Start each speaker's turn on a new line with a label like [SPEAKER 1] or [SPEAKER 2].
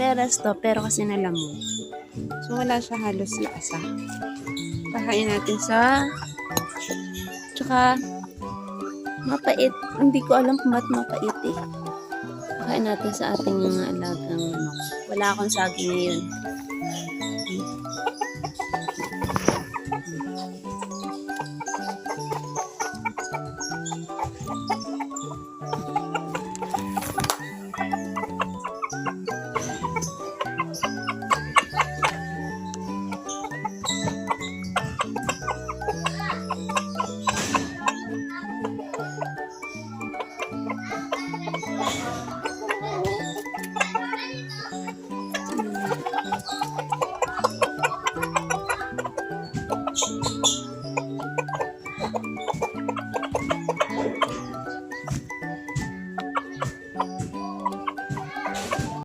[SPEAKER 1] peras to, pero kasi nalamog. So, wala siya halos lasa. Pakain natin sa... Tsaka, mapait. Hindi ko alam kung ba't mapait eh. Pakain natin sa ating mga alagang manok. Wala akong saging ngayon.